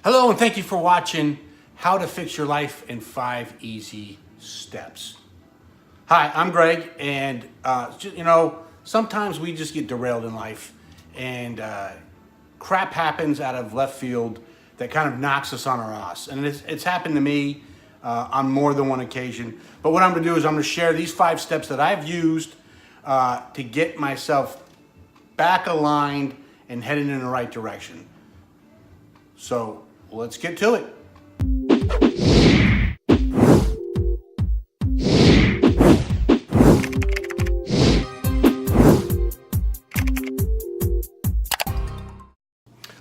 Hello, and thank you for watching How to Fix Your Life in 5 Easy Steps. Hi, I'm Greg, and sometimes we just get derailed in life, and crap happens out of left field that kind of knocks us on our ass. And it's happened to me on more than one occasion. But what I'm going to do is I'm going to share these 5 steps that I've used to get myself back aligned and heading in the right direction. So let's get to it.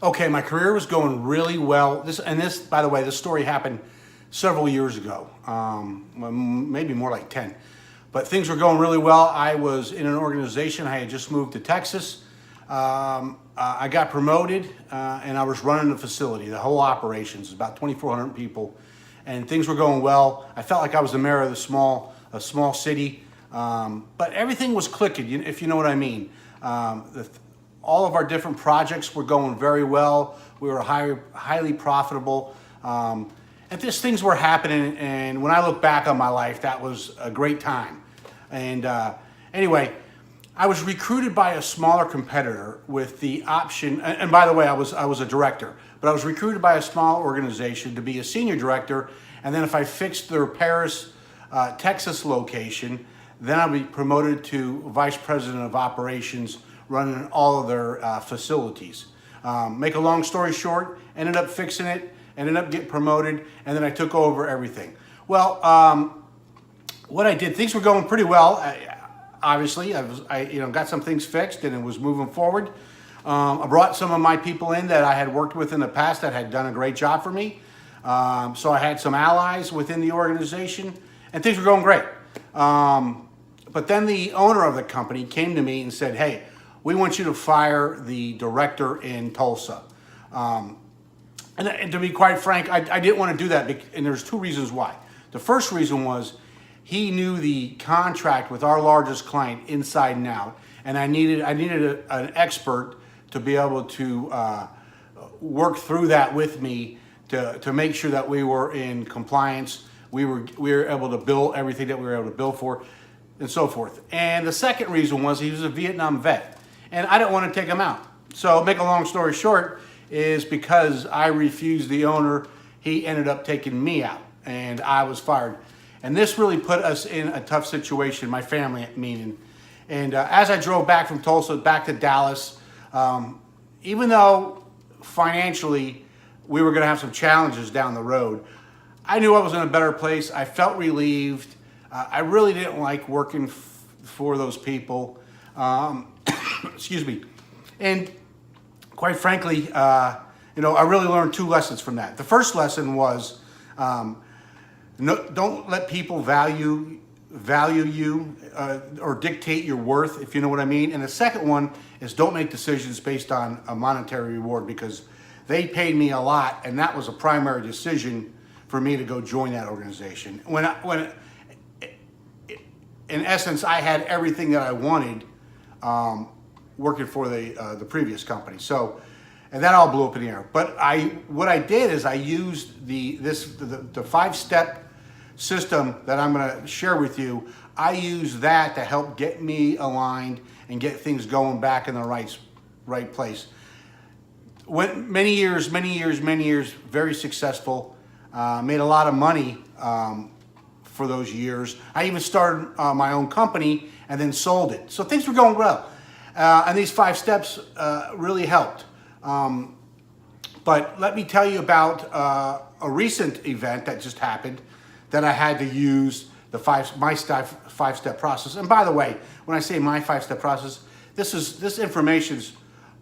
Okay, my career was going really well. This, by the way, this story happened several years ago, maybe more like 10. But things were going really well. I was in an organization. I had just moved to Texas. I got promoted, and I was running the facility. The whole operations, about 2,400 people, and things were going well. I felt like I was the mayor of a small city, but everything was clicking, if you know what I mean. All of our different projects were going very well. We were highly profitable, and just things were happening. And when I look back on my life, that was a great time. And anyway, I was recruited by a smaller competitor with the option, and by the way, I was a director, but I was recruited by a small organization to be a senior director, and then if I fixed their Paris, Texas location, then I'd be promoted to vice president of operations, running all of their facilities. Make a long story short, ended up fixing it, ended up getting promoted, and then I took over everything. Well, what I did, things were going pretty well. Obviously, I got some things fixed and it was moving forward. I brought some of my people in that I had worked with in the past that had done a great job for me. So I had some allies within the organization and things were going great. But then the owner of the company came to me and said, "Hey, we want you to fire the director in Tulsa." And to be quite frank, I didn't want to do that, and there's 2 reasons why. The first reason was he knew the contract with our largest client inside and out, and I needed an expert to be able to work through that with me to make sure that we were in compliance. We were able to bill everything that we were able to bill for, and so forth. And the second reason was he was a Vietnam vet, and I didn't want to take him out. So make a long story short, is because I refused the owner, he ended up taking me out, and I was fired. And this really put us in a tough situation, my family meaning. And as I drove back from Tulsa back to Dallas, even though financially we were going to have some challenges down the road, I knew I was in a better place. I felt relieved. I really didn't like working for those people. Excuse me. And quite frankly, I really learned 2 lessons from that. The first lesson was, don't let people value you or dictate your worth, if you know what I mean. And the second one is don't make decisions based on a monetary reward, because they paid me a lot, and that was a primary decision for me to go join that organization. When in essence, I had everything that I wanted working for the previous company. So, and that all blew up in the air. But what I did is I used the 5-step system that I'm going to share with you. I used that to help get me aligned and get things going back in the right place. Went many years, very successful. Made a lot of money for those years. I even started my own company and then sold it. So things were going well. And these 5 steps really helped. But let me tell you about a recent event that just happened that I had to use my 5-step process. And by the way, when I say my 5-step process, this information's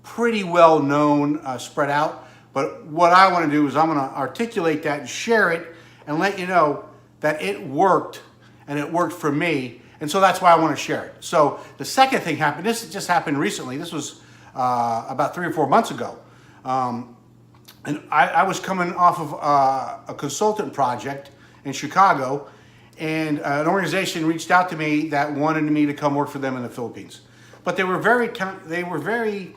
pretty well known, spread out. But what I want to do is I'm going to articulate that and share it and let you know that it worked, and it worked for me. And so that's why I want to share it. So the second thing happened. This just happened recently. This was about 3 or 4 months ago. And I was coming off of a consultant project in Chicago, and an organization reached out to me that wanted me to come work for them in the Philippines. But they were very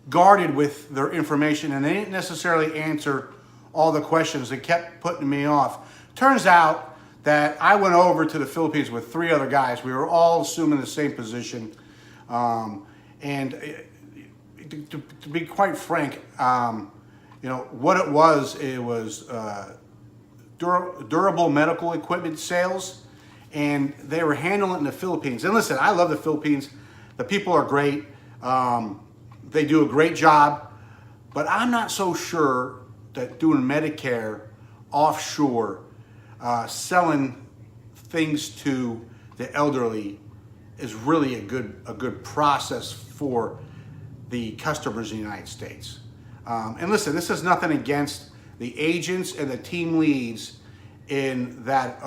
guarded with their information, and they didn't necessarily answer all the questions that kept putting me off. Turns out that I went over to the Philippines with 3 other guys. We were all assuming the same position. And to be quite frank, what it was durable medical equipment sales, and they were handling it in the Philippines. And listen, I love the Philippines. The people are great. They do a great job, but I'm not so sure that doing Medicare offshore, selling things to the elderly, is really a good process for the customers in the United States. And listen, this is nothing against the agents and the team leads in that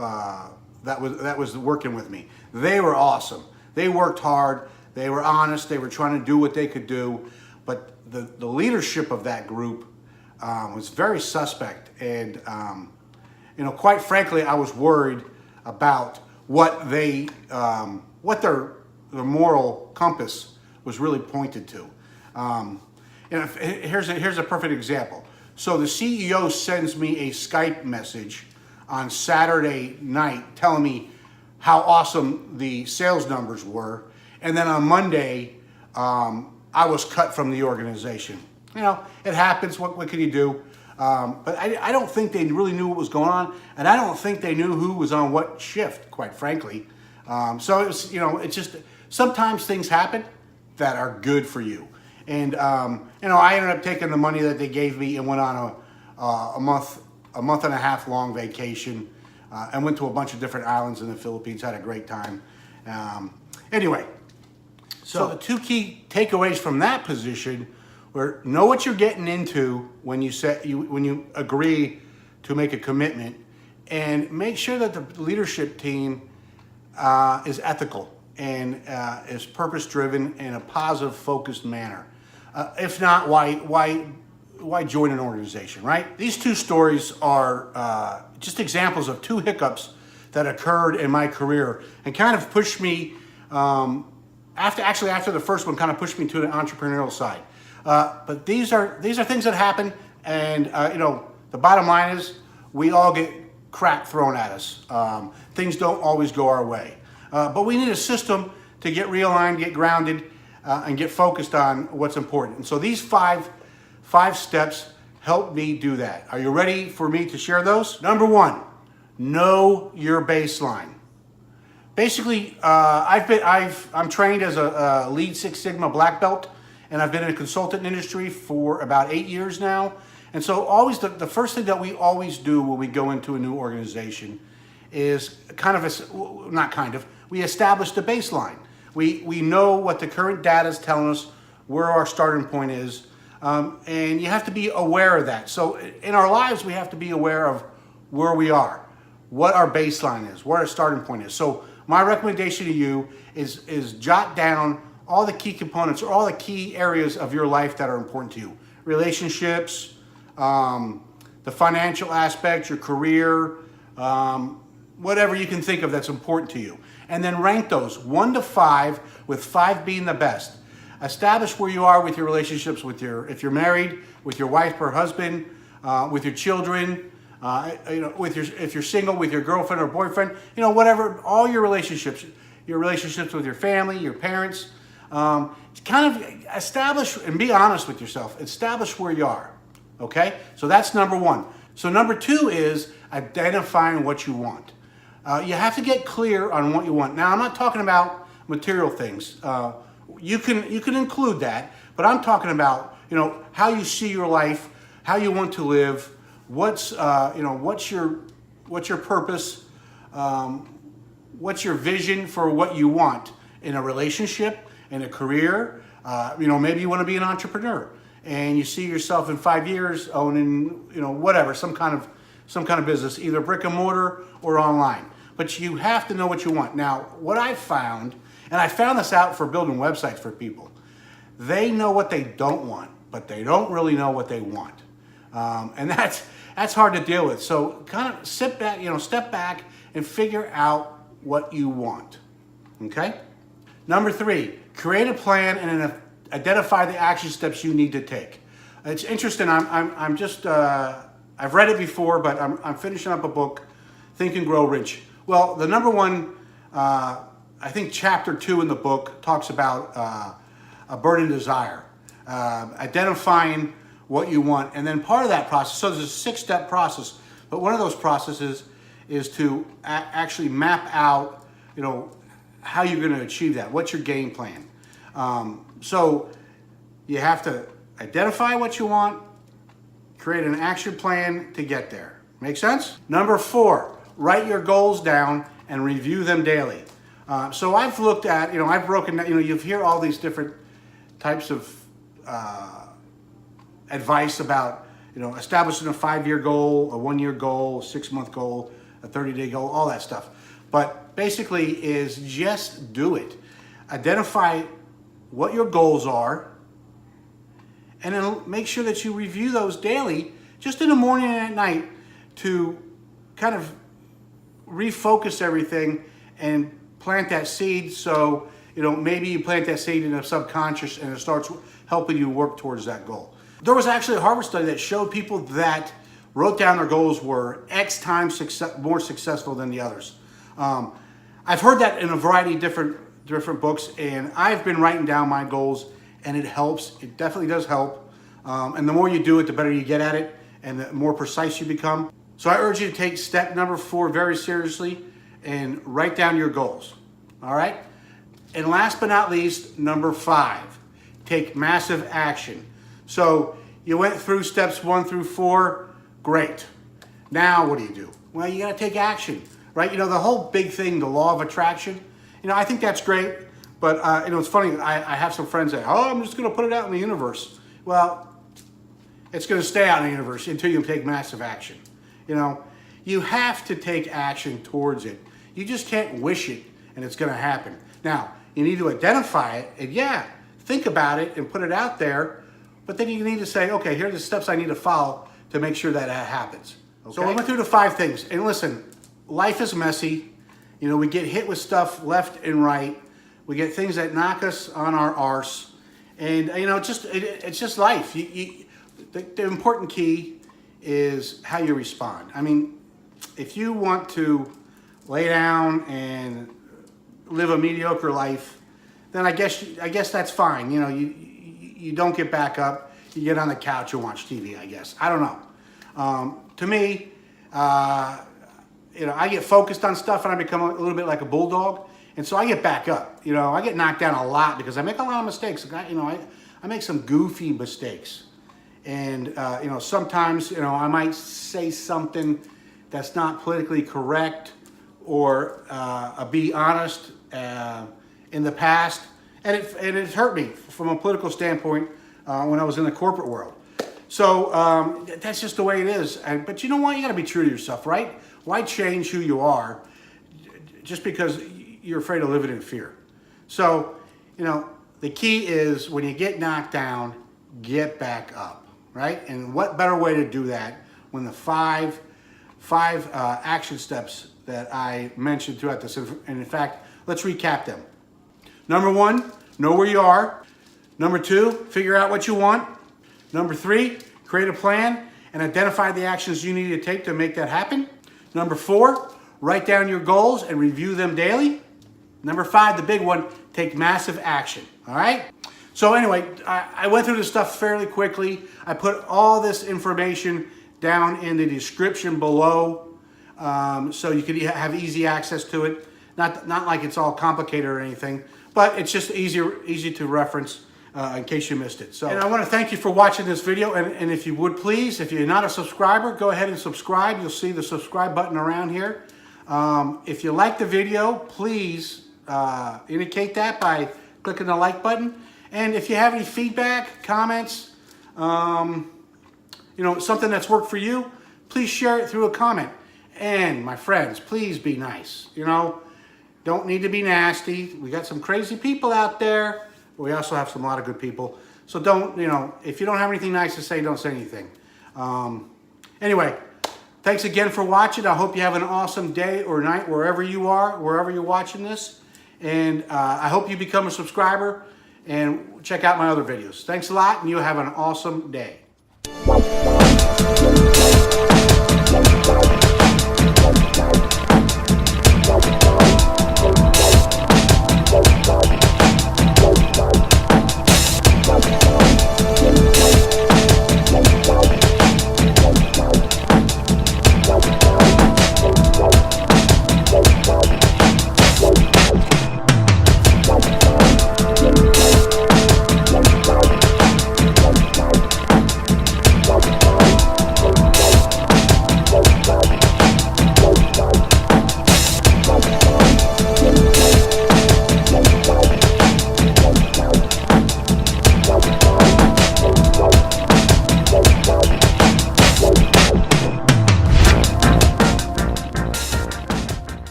was working with me. They were awesome. They worked hard. They were honest. They were trying to do what they could do. But the leadership of that group was very suspect. And quite frankly, I was worried about what their moral compass was really pointed to. Here's a perfect example. So the CEO sends me a Skype message on Saturday night telling me how awesome the sales numbers were, and then on Monday I was cut from the organization. It happens. What can you do? But I don't think they really knew what was going on, and I don't think they knew who was on what shift, quite frankly. So it was, it's just sometimes things happen that are good for you. And I ended up taking the money that they gave me and went on a month and a half long vacation, and went to a bunch of different islands in the Philippines. Had a great time. Anyway, so the 2 key takeaways from that position were: know what you're getting into when you agree to make a commitment, and make sure that the leadership team is ethical and is purpose-driven in a positive, focused manner. If not, why join an organization, right? These 2 stories are just examples of 2 hiccups that occurred in my career and kind of pushed me, after the first one, kind of pushed me to the entrepreneurial side. But these are things that happen, and the bottom line is we all get crap thrown at us. Things don't always go our way, but we need a system to get realigned, get grounded, and get focused on what's important. And so these five steps help me do that. Are you ready for me to share those? Number 1, know your baseline. Basically, I'm trained as a Lead Six Sigma black belt, and I've been in the consultant industry for about 8 years now. And so always the first thing that we always do when we go into a new organization is we establish the baseline. We know what the current data is telling us, where our starting point is, and you have to be aware of that. So in our lives, we have to be aware of where we are, what our baseline is, what our starting point is. So my recommendation to you is jot down all the key components or all the key areas of your life that are important to you. Relationships, the financial aspect, your career, whatever you can think of that's important to you. And then rank those 1 to 5, with 5 being the best. Establish where you are with your relationships if you're married, with your wife or husband, with your children, if you're single, with your girlfriend or boyfriend, whatever, all your relationships with your family, your parents. Kind of establish and be honest with yourself. Establish where you are. Okay? So that's number 1. So number 2 is identifying what you want. You have to get clear on what you want. Now, I'm not talking about material things. You can include that, but I'm talking about how you see your life, how you want to live, what's your purpose, what's your vision for what you want in a relationship, in a career. Maybe you want to be an entrepreneur and you see yourself in 5 years owning whatever, some kind of business, either brick and mortar or online. But you have to know what you want. Now, what I've found, and I found this out for building websites for people, they know what they don't want, but they don't really know what they want. And that's hard to deal with. So kind of sit back, step back and figure out what you want. Okay? Number 3, create a plan and then identify the action steps you need to take. It's interesting. I'm just I've read it before, but I'm finishing up a book, Think and Grow Rich. Well, the number one, I think chapter 2 in the book talks about a burning desire, identifying what you want, and then part of that process, so there's a 6-step process, but one of those processes is to actually map out, how you're going to achieve that. What's your game plan? So you have to identify what you want, create an action plan to get there. Make sense? Number 4, write your goals down and review them daily. So I've looked at, I've broken down, you hear all these different types of advice about, establishing a 5-year goal, a 1-year goal, a 6-month goal, a 30-day goal, all that stuff. But basically is just do it. Identify what your goals are, and then make sure that you review those daily, just in the morning and at night, to kind of refocus everything and plant that seed. So, maybe you plant that seed in the subconscious and it starts helping you work towards that goal. There was actually a Harvard study that showed people that wrote down their goals were X times more successful than the others. I've heard that in a variety of different books, and I've been writing down my goals, and it helps. It definitely does help. And the more you do it, the better you get at it, and the more precise you become. So I urge you to take step number 4 very seriously and write down your goals. All right? And last but not least, number 5, take massive action. So you went through steps 1 through 4, great. Now what do? Well, you got to take action, right? The whole big thing, the law of attraction, I think that's great. But, it's funny, I have some friends that, I'm just going to put it out in the universe. Well, it's going to stay out in the universe until you take massive action. You have to take action towards it. You just can't wish it and it's going to happen. Now, you need to identify it and think about it and put it out there. But then you need to say, okay, here are the steps I need to follow to make sure that happens. Okay? So I went through the 5 things. And listen, life is messy. We get hit with stuff left and right. We get things that knock us on our arse. And, it's just life. The important key is how you respond. I mean, if you want to lay down and live a mediocre life, then I guess that's fine. You don't get back up. You get on the couch and watch TV, I guess. I don't know. To me, I get focused on stuff and I become a little bit like a bulldog. And so I get back up. I get knocked down a lot because I make a lot of mistakes. I make some goofy mistakes. And, sometimes, I might say something that's not politically correct or be honest in the past. And it hurt me from a political standpoint when I was in the corporate world. So that's just the way it is. But you know what? You got to be true to yourself, right? Why change who you are just because you're afraid of living in fear? So, the key is when you get knocked down, get back up, right? And what better way to do that when the five action steps that I mentioned throughout this. And in fact, let's recap them. Number 1, know where you are. Number 2, figure out what you want. Number 3, create a plan and identify the actions you need to take to make that happen. Number 4, write down your goals and review them daily. Number 5, the big one, take massive action. All right? So anyway, I went through this stuff fairly quickly. I put all this information down in the description below so you could have easy access to it. Not like it's all complicated or anything, but it's just easy to reference in case you missed it. So, and I want to thank you for watching this video. And if you would please, if you're not a subscriber, go ahead and subscribe. You'll see the subscribe button around here. If you like the video, please indicate that by clicking the like button. And if you have any feedback, comments, something that's worked for you, please share it through a comment. And my friends, please be nice. Don't need to be nasty. We got some crazy people out there, but we also have a lot of good people. So don't, if you don't have anything nice to say, don't say anything. Anyway, thanks again for watching. I hope you have an awesome day or night wherever you are, wherever you're watching this. And I hope you become a subscriber and check out my other videos. Thanks a lot, and you have an awesome day.